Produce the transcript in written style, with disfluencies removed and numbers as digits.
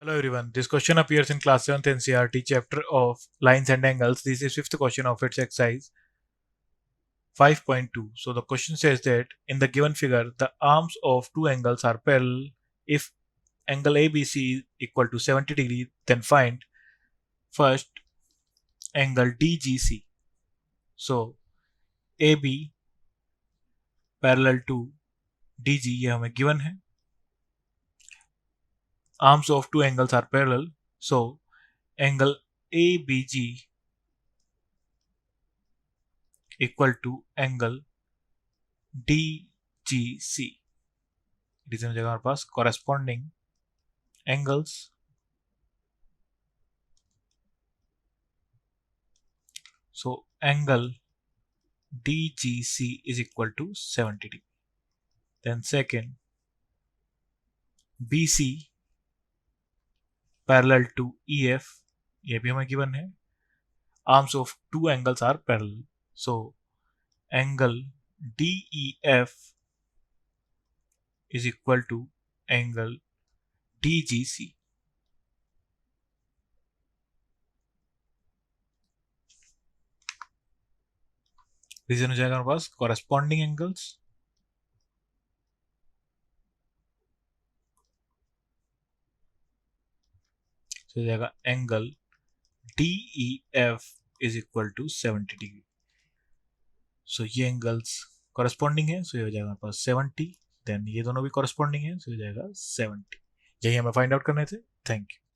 Hello everyone. This question appears in class 7th NCERT chapter of lines and angles. This is fifth question of its exercise 5.2. So the question says that in the given figure, the arms of two angles are parallel. If angle ABC is equal to 70 degree, then find first angle DGC. So AB parallel to DG ये हमें given है. Arms of two angles are parallel. So angle ABG equal to angle DGC. इस जगह हमारे पास corresponding angles. So angle DGC is equal to 70 degree. Then second, BC parallel to EF. ये भी हमें given है. Arms of two angles are parallel. So angle DEF is equal to angle DGC. Reason हो जाएगा हमारे पास corresponding angles. तो हो जाएगा angle DEF is equal to 70 degree. So ये angles corresponding है. So ये हो जाएगा हमारे पास 70. देन ये दोनों भी corresponding है. So हो जाएगा 70. यही हमें फाइंड आउट करने थे. Thank you.